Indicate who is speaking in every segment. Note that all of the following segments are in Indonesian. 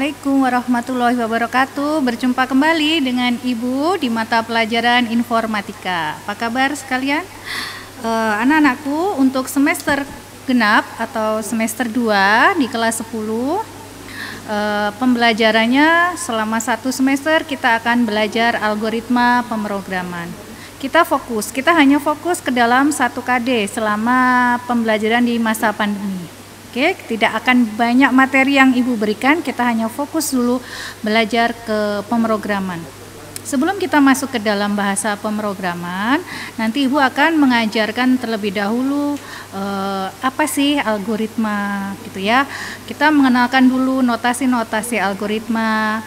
Speaker 1: Assalamualaikum warahmatullahi wabarakatuh. Berjumpa kembali dengan Ibu di mata pelajaran informatika. Apa kabar sekalian? Anak-anakku, untuk semester genap atau semester 2 di kelas 10, pembelajarannya selama 1 semester kita akan belajar algoritma pemrograman. Kita hanya fokus ke dalam 1 KD selama pembelajaran di masa pandemi. Oke, tidak akan banyak materi yang Ibu berikan, kita hanya fokus dulu belajar ke pemrograman. Sebelum kita masuk ke dalam bahasa pemrograman, nanti Ibu akan mengajarkan terlebih dahulu apa sih algoritma gitu ya. Kita mengenalkan dulu notasi-notasi algoritma,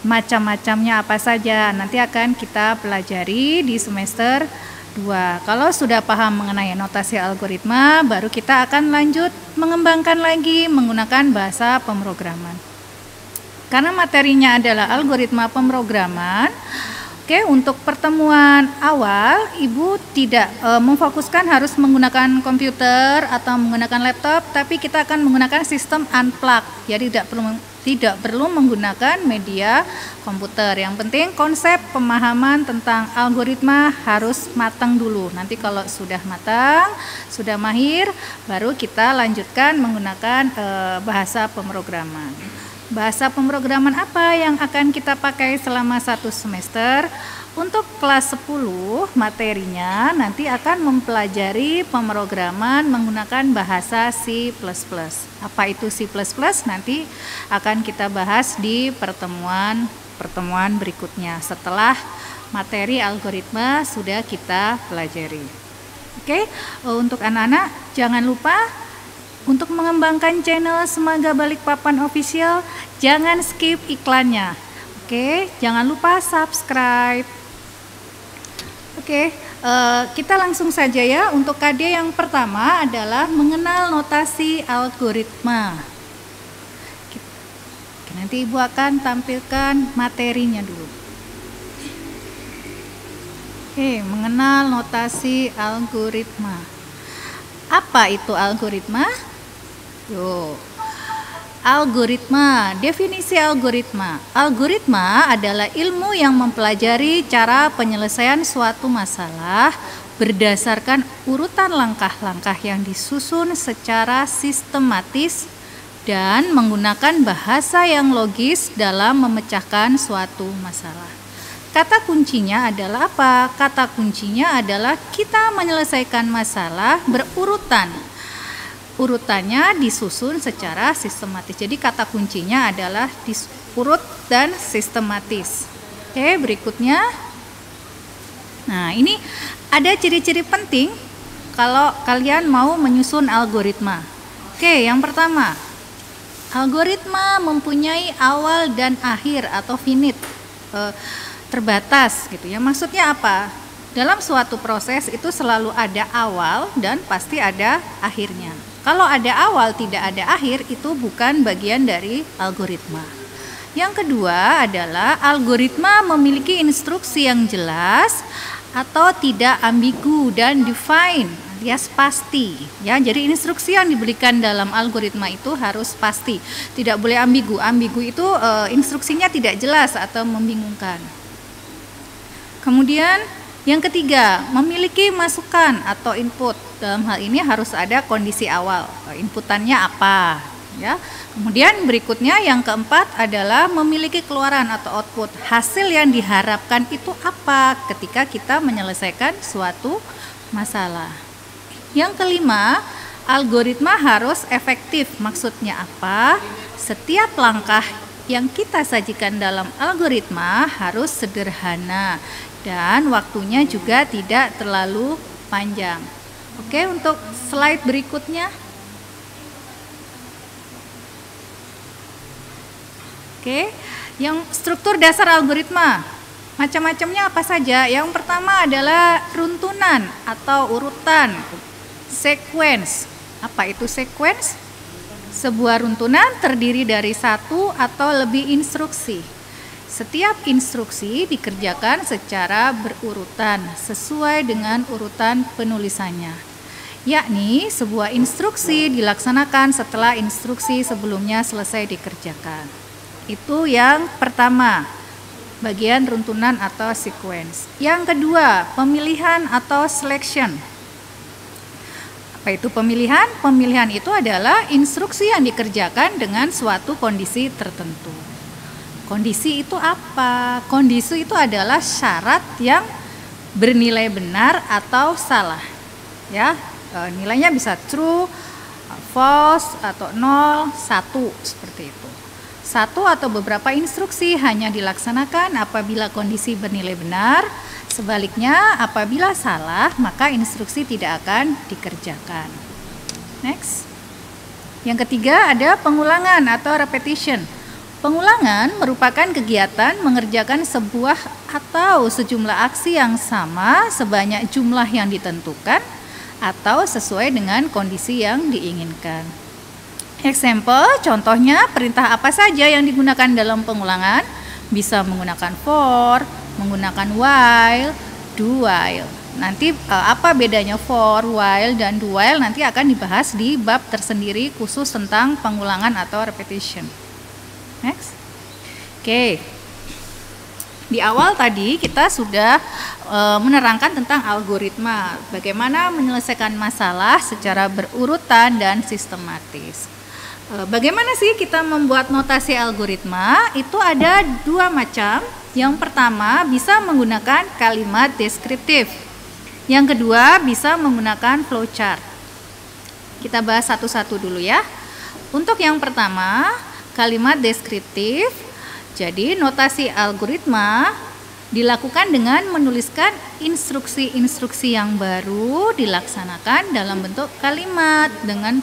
Speaker 1: macam-macamnya apa saja. Nanti akan kita pelajari di semester 2. Kalau sudah paham mengenai notasi algoritma, baru kita akan lanjut mengembangkan lagi menggunakan bahasa pemrograman. Karena materinya adalah algoritma pemrograman, untuk pertemuan awal Ibu tidak memfokuskan harus menggunakan komputer atau menggunakan laptop, tapi kita akan menggunakan sistem unplug. Jadi tidak perlu menggunakan media komputer. Yang penting konsep pemahaman tentang algoritma harus matang dulu. Nanti kalau sudah matang, sudah mahir, baru kita lanjutkan menggunakan bahasa pemrograman. Bahasa pemrograman apa yang akan kita pakai selama 1 semester? Untuk kelas 10 materinya nanti akan mempelajari pemrograman menggunakan bahasa C++. Apa itu C++? Nanti akan kita bahas di pertemuan berikutnya setelah materi algoritma sudah kita pelajari. Untuk anak-anak jangan lupa untuk mengembangkan channel Semaga Balikpapan Official, jangan skip iklannya. Jangan lupa subscribe. Kita langsung saja ya. Untuk KD yang pertama adalah mengenal notasi algoritma. Nanti Ibu akan tampilkan materinya dulu. Mengenal notasi algoritma. Apa itu algoritma? Algoritma, definisi algoritma. Algoritma adalah ilmu yang mempelajari cara penyelesaian suatu masalah berdasarkan urutan langkah-langkah yang disusun secara sistematis dan menggunakan bahasa yang logis dalam memecahkan suatu masalah. Kata kuncinya adalah apa? Kata kuncinya adalah kita menyelesaikan masalah berurutan. Urutannya disusun secara sistematis. Jadi kata kuncinya adalah diurut dan sistematis. Berikutnya. Nah, ini ada ciri-ciri penting kalau kalian mau menyusun algoritma. Yang pertama, algoritma mempunyai awal dan akhir atau finite, terbatas gitu ya. Maksudnya apa? Dalam suatu proses itu selalu ada awal dan pasti ada akhirnya. Kalau ada awal tidak ada akhir, itu bukan bagian dari algoritma. Yang kedua adalah algoritma memiliki instruksi yang jelas atau tidak ambigu dan define alias pasti ya. Jadi instruksi yang diberikan dalam algoritma itu harus pasti, tidak boleh ambigu. Ambigu itu instruksinya tidak jelas atau membingungkan. Kemudian yang ketiga, memiliki masukan atau input. Dalam hal ini harus ada kondisi awal, inputannya apa ya. Kemudian berikutnya yang keempat adalah memiliki keluaran atau output. Hasil yang diharapkan itu apa ketika kita menyelesaikan suatu masalah. Yang kelima, algoritma harus efektif. Maksudnya apa? Setiap langkah yang kita sajikan dalam algoritma harus sederhana dan waktunya juga tidak terlalu panjang. Untuk slide berikutnya. Yang struktur dasar algoritma. Macam-macamnya apa saja? Yang pertama adalah runtunan atau urutan, sequence. Apa itu sequence? Sebuah runtunan terdiri dari 1 atau lebih instruksi. Setiap instruksi dikerjakan secara berurutan sesuai dengan urutan penulisannya. Yakni sebuah instruksi dilaksanakan setelah instruksi sebelumnya selesai dikerjakan. Itu yang pertama, bagian runtunan atau sequence. Yang kedua, pemilihan atau selection. Apa itu pemilihan? Pemilihan itu adalah instruksi yang dikerjakan dengan suatu kondisi tertentu. Kondisi itu apa? Kondisi itu adalah syarat yang bernilai benar atau salah. Ya, nilainya bisa true, false, atau 0, 1, seperti itu. Satu atau beberapa instruksi hanya dilaksanakan apabila kondisi bernilai benar. Sebaliknya, apabila salah, maka instruksi tidak akan dikerjakan. Next. Yang ketiga ada pengulangan atau repetition. Pengulangan merupakan kegiatan mengerjakan sebuah atau sejumlah aksi yang sama sebanyak jumlah yang ditentukan atau sesuai dengan kondisi yang diinginkan. Example, contohnya perintah apa saja yang digunakan dalam pengulangan? Bisa menggunakan for, menggunakan while, do while. Nanti apa bedanya for, while, dan do while nanti akan dibahas di bab tersendiri khusus tentang pengulangan atau repetition. Next. Oke. Di awal tadi kita sudah menerangkan tentang algoritma, bagaimana menyelesaikan masalah secara berurutan dan sistematis. Bagaimana sih kita membuat notasi algoritma? Itu ada dua macam. Yang pertama bisa menggunakan kalimat deskriptif. Yang kedua bisa menggunakan flowchart. Kita bahas satu-satu dulu ya. Untuk yang pertama, kalimat deskriptif. Jadi notasi algoritma dilakukan dengan menuliskan instruksi-instruksi yang baru dilaksanakan dalam bentuk kalimat dengan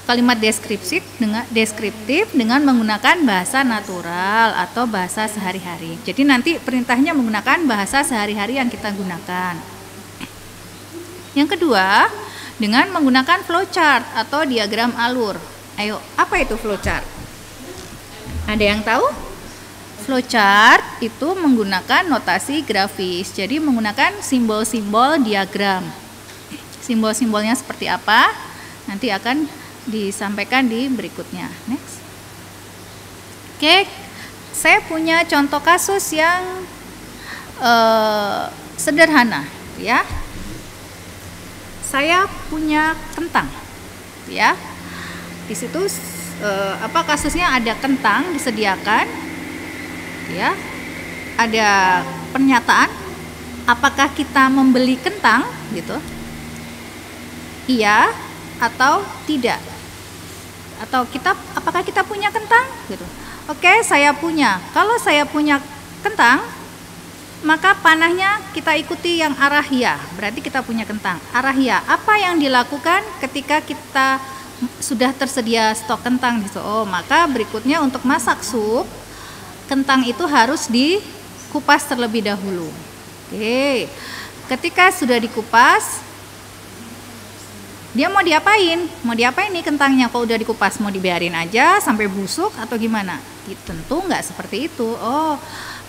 Speaker 1: kalimat deskriptif dengan menggunakan bahasa natural atau bahasa sehari-hari. Jadi nanti perintahnya menggunakan bahasa sehari-hari yang kita gunakan. Yang kedua, dengan menggunakan flowchart atau diagram alur. Ayo, apa itu flowchart? Ada yang tahu? Flowchart itu menggunakan notasi grafis. Jadi menggunakan simbol-simbol diagram. Simbol-simbolnya seperti apa? Nanti akan disampaikan di berikutnya. Next. Oke, saya punya contoh kasus yang sederhana, ya. Saya punya kentang, ya. Di situ kasusnya ada kentang disediakan, ya. Ada pernyataan, apakah kita membeli kentang, gitu? Iya atau tidak? Atau apakah kita punya kentang, gitu? Oke, saya punya. Kalau saya punya kentang, maka panahnya kita ikuti yang arah ya, berarti kita punya kentang. Arah ya, apa yang dilakukan ketika kita sudah tersedia stok kentang di situ? Oh, maka berikutnya untuk masak sup, kentang itu harus dikupas terlebih dahulu. Oke, ketika sudah dikupas, dia mau diapain? Mau diapain nih kentangnya? Kalau udah dikupas, mau dibiarin aja sampai busuk atau gimana? Tentu nggak seperti itu. Oh,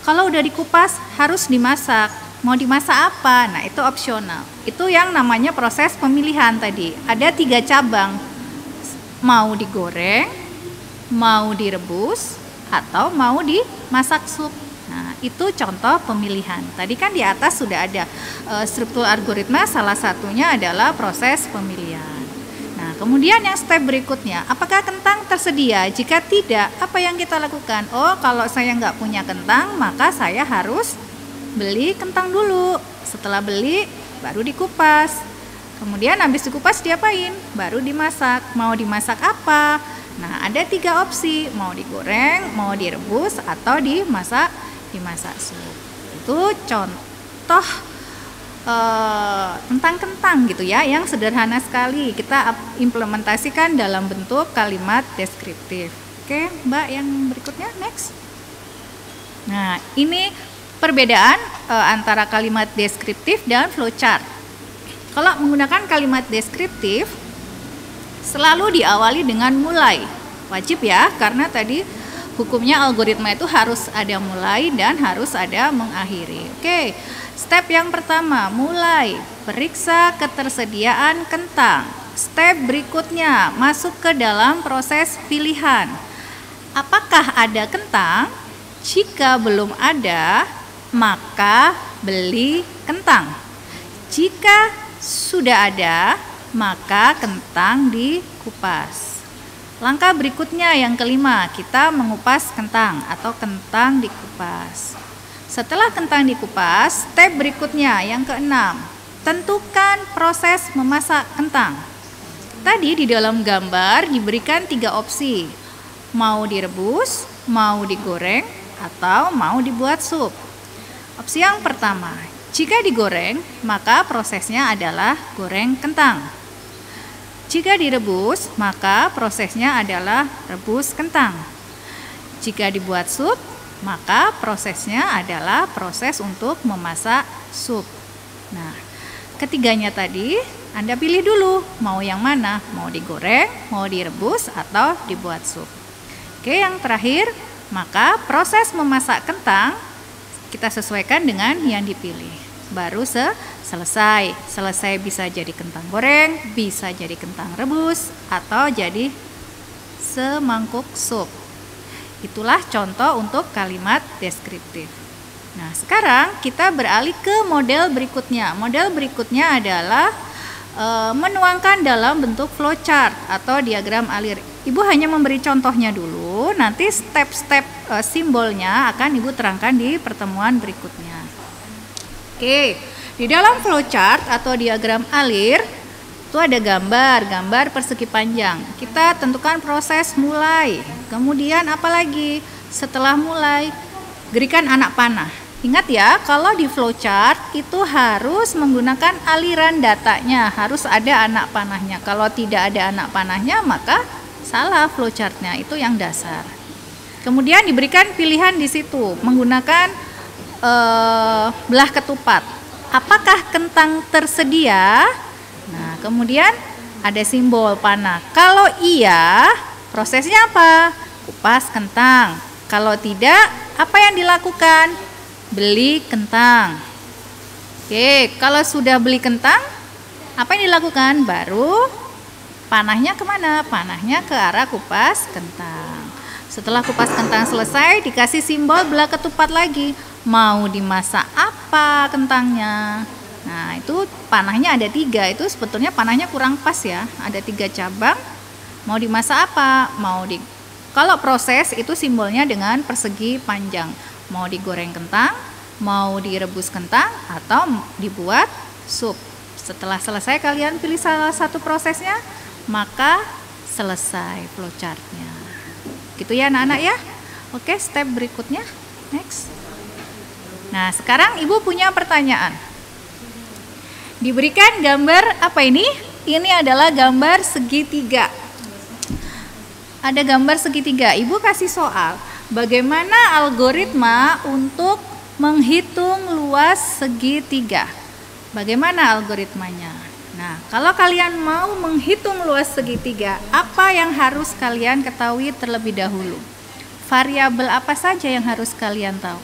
Speaker 1: kalau udah dikupas harus dimasak. Mau dimasak apa? Nah, itu opsional. Itu yang namanya proses pemilihan tadi. Ada 3 cabang. Mau digoreng, mau direbus, atau mau dimasak sup. Nah, itu contoh pemilihan. Tadi kan di atas sudah ada struktur algoritma, salah satunya adalah proses pemilihan. Nah, kemudian yang step berikutnya, apakah kentang tersedia? Jika tidak, apa yang kita lakukan? Oh, kalau saya nggak punya kentang, maka saya harus beli kentang dulu. Setelah beli, baru dikupas. Kemudian habis dikupas diapain? Baru dimasak. Mau dimasak apa? Nah, ada 3 opsi, mau digoreng, mau direbus, atau dimasak sup. Itu contoh tentang kentang gitu ya, yang sederhana sekali kita implementasikan dalam bentuk kalimat deskriptif. Oke, Mbak, yang berikutnya, next. Nah, ini perbedaan antara kalimat deskriptif dan flowchart. Kalau menggunakan kalimat deskriptif selalu diawali dengan mulai. Wajib ya, karena tadi hukumnya algoritma itu harus ada mulai dan harus ada mengakhiri. Oke, step yang pertama, mulai. Periksa ketersediaan kentang. Step berikutnya, masuk ke dalam proses pilihan. Apakah ada kentang? Jika belum ada, maka beli kentang. Jika sudah ada, maka kentang dikupas. Langkah berikutnya yang kelima, kita mengupas kentang atau kentang dikupas. Setelah kentang dikupas, step berikutnya yang keenam, tentukan proses memasak kentang. Tadi di dalam gambar diberikan 3 opsi, mau direbus, mau digoreng, atau mau dibuat sup. Opsi yang pertama, jika digoreng, maka prosesnya adalah goreng kentang. Jika direbus, maka prosesnya adalah rebus kentang. Jika dibuat sup, maka prosesnya adalah proses untuk memasak sup. Nah, ketiganya tadi Anda pilih dulu mau yang mana, mau digoreng, mau direbus, atau dibuat sup. Oke, yang terakhir, maka proses memasak kentang kita sesuaikan dengan yang dipilih. Baru selesai. Selesai bisa jadi kentang goreng, bisa jadi kentang rebus, atau jadi semangkuk sup. Itulah contoh untuk kalimat deskriptif. Nah, sekarang kita beralih ke model berikutnya. Model berikutnya adalah menuangkan dalam bentuk flowchart atau diagram alir. Ibu hanya memberi contohnya dulu, nanti step-step simbolnya akan Ibu terangkan di pertemuan berikutnya. Oke, di dalam flowchart atau diagram alir itu ada gambar persegi panjang. Kita tentukan proses mulai. Kemudian apa lagi? Setelah mulai, berikan anak panah. Ingat ya, kalau di flowchart itu harus menggunakan aliran datanya, harus ada anak panahnya. Kalau tidak ada anak panahnya, maka salah flowchartnya, itu yang dasar. Kemudian diberikan pilihan di situ, menggunakan belah ketupat. Apakah kentang tersedia? Nah, kemudian ada simbol panah. Kalau iya, prosesnya apa? Kupas kentang. Kalau tidak, apa yang dilakukan? Beli kentang. Oke, kalau sudah beli kentang, apa yang dilakukan? Baru panahnya kemana? Panahnya ke arah kupas kentang. Setelah kupas kentang selesai, dikasih simbol belah ketupat lagi. Mau dimasak apa kentangnya? Nah, itu panahnya ada 3. Itu sebetulnya panahnya kurang pas ya. Ada 3 cabang. Mau dimasak apa? Kalau proses itu simbolnya dengan persegi panjang. Mau digoreng kentang, mau direbus kentang, atau dibuat sup. Setelah selesai kalian pilih salah satu prosesnya, maka selesai flowchartnya. Gitu ya anak-anak ya. Oke, step berikutnya. Next. Nah, sekarang Ibu punya pertanyaan. Diberikan gambar apa ini? Ini adalah gambar segitiga. Ada gambar segitiga. Ibu kasih soal. Bagaimana algoritma untuk menghitung luas segitiga? Bagaimana algoritmanya? Nah, kalau kalian mau menghitung luas segitiga, apa yang harus kalian ketahui terlebih dahulu? Variabel apa saja yang harus kalian tahu?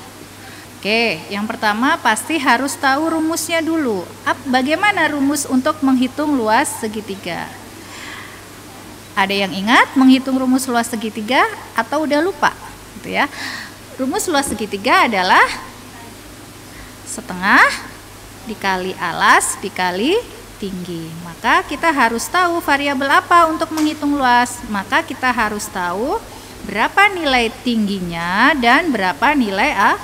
Speaker 1: Oke, yang pertama pasti harus tahu rumusnya dulu. Bagaimana rumus untuk menghitung luas segitiga? Ada yang ingat menghitung rumus luas segitiga atau udah lupa? Gitu ya. Rumus luas segitiga adalah setengah dikali alas dikali tinggi. Maka kita harus tahu variabel apa untuk menghitung luas. Maka kita harus tahu berapa nilai tingginya dan berapa nilai alas.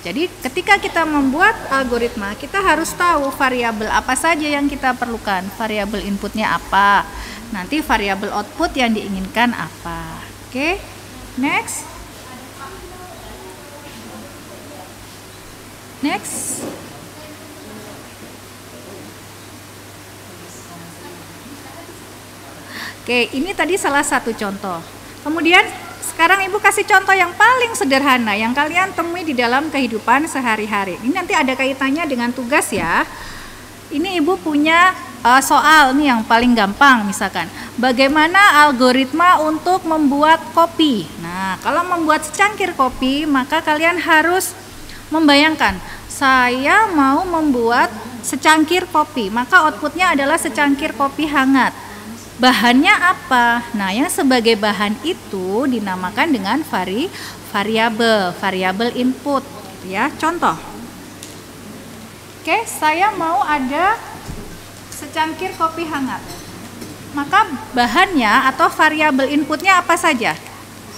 Speaker 1: Jadi ketika kita membuat algoritma, kita harus tahu variabel apa saja yang kita perlukan. Variabel inputnya apa, nanti variabel output yang diinginkan apa. Oke, next. Oke, ini tadi salah satu contoh. Kemudian sekarang Ibu kasih contoh yang paling sederhana yang kalian temui di dalam kehidupan sehari-hari. Ini nanti ada kaitannya dengan tugas ya. Ini Ibu punya soal nih yang paling gampang, misalkan bagaimana algoritma untuk membuat kopi. Nah, kalau membuat secangkir kopi, maka kalian harus membayangkan, saya mau membuat secangkir kopi, maka outputnya adalah secangkir kopi hangat. Bahannya apa? Nah, yang sebagai bahan itu dinamakan dengan variabel input, gitu ya. Contoh. Oke, saya mau ada secangkir kopi hangat. Maka bahannya atau variabel inputnya apa saja?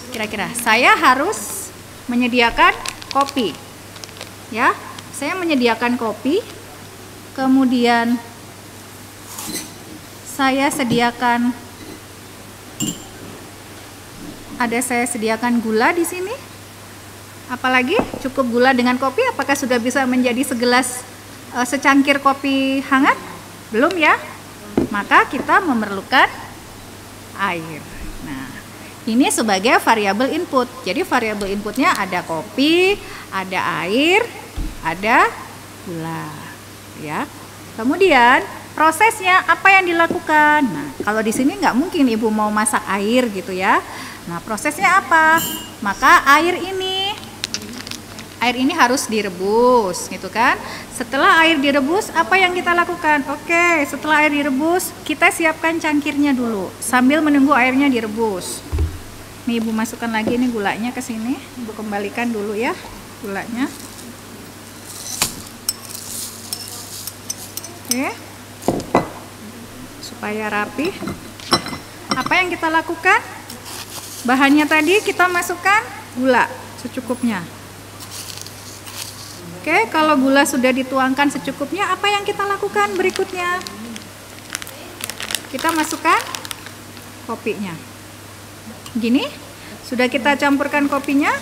Speaker 1: Kira-kira saya harus menyediakan kopi. Ya, saya menyediakan kopi. Kemudian saya sediakan gula di sini. Apalagi cukup gula dengan kopi, apakah sudah bisa menjadi secangkir kopi hangat? Belum ya? Maka kita memerlukan air. Nah, ini sebagai variabel input. Jadi variabel inputnya ada kopi, ada air, ada gula, ya. Kemudian prosesnya apa yang dilakukan? Nah, kalau di sini nggak mungkin ibu mau masak air gitu ya. Nah, prosesnya apa? Maka air ini harus direbus, gitu kan? Setelah air direbus, apa yang kita lakukan? Oke, setelah air direbus, kita siapkan cangkirnya dulu sambil menunggu airnya direbus. Nih ibu masukkan lagi nih gulanya ke sini. Ibu kembalikan dulu ya gulanya. Oke. Supaya rapi. Apa yang kita lakukan? Bahannya tadi kita masukkan gula secukupnya. Oke, kalau gula sudah dituangkan secukupnya, apa yang kita lakukan berikutnya? Kita masukkan kopinya. Gini, sudah kita campurkan kopinya.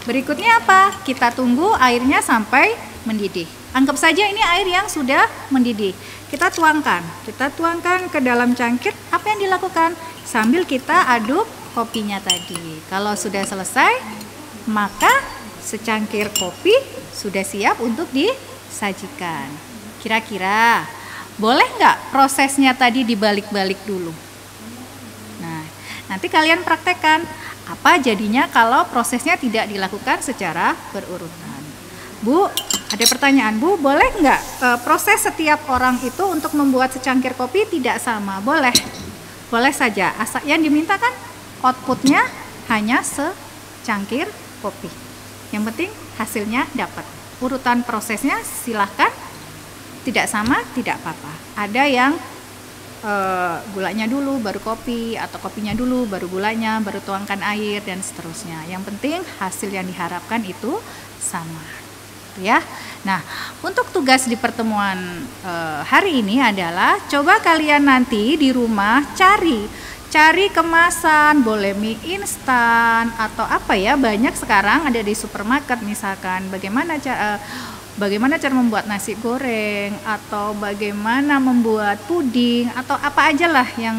Speaker 1: Berikutnya apa? Kita tunggu airnya sampai mendidih. Anggap saja ini air yang sudah mendidih. Kita tuangkan ke dalam cangkir. Apa yang dilakukan? Sambil kita aduk kopinya tadi. Kalau sudah selesai, maka secangkir kopi sudah siap untuk disajikan. Kira-kira boleh nggak prosesnya tadi dibalik-balik dulu? Nah, nanti kalian praktekkan apa jadinya kalau prosesnya tidak dilakukan secara berurutan. Bu, ada pertanyaan, Bu, boleh nggak proses setiap orang itu untuk membuat secangkir kopi tidak sama? Boleh, boleh saja. Asal yang diminta kan outputnya hanya secangkir kopi. Yang penting hasilnya dapat. Urutan prosesnya silahkan tidak sama, tidak apa-apa. Ada yang gulanya dulu baru kopi, atau kopinya dulu baru gulanya, baru tuangkan air dan seterusnya. Yang penting hasil yang diharapkan itu sama, ya. Nah, untuk tugas di pertemuan hari ini adalah coba kalian nanti di rumah cari kemasan, boleh mie instan atau apa ya, banyak sekarang ada di supermarket misalkan bagaimana cara membuat nasi goreng atau bagaimana membuat puding atau apa aja lah yang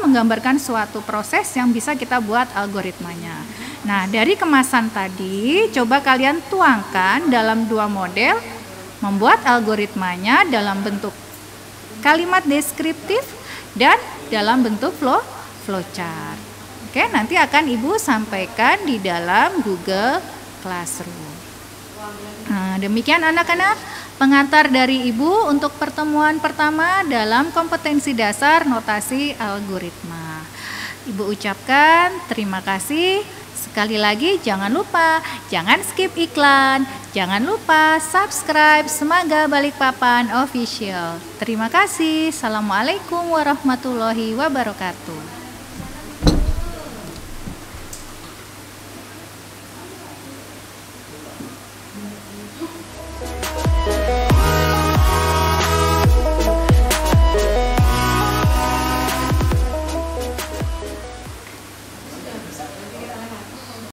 Speaker 1: menggambarkan suatu proses yang bisa kita buat algoritmanya. Nah, dari kemasan tadi coba kalian tuangkan dalam dua model, membuat algoritmanya dalam bentuk kalimat deskriptif dan dalam bentuk flowchart. Oke, nanti akan Ibu sampaikan di dalam Google Classroom. Nah, demikian anak-anak pengantar dari Ibu untuk pertemuan pertama dalam kompetensi dasar notasi algoritma. Ibu ucapkan terima kasih. Sekali lagi jangan lupa, jangan skip iklan, jangan lupa subscribe Semangga Balikpapan Official. Terima kasih. Assalamualaikum warahmatullahi wabarakatuh.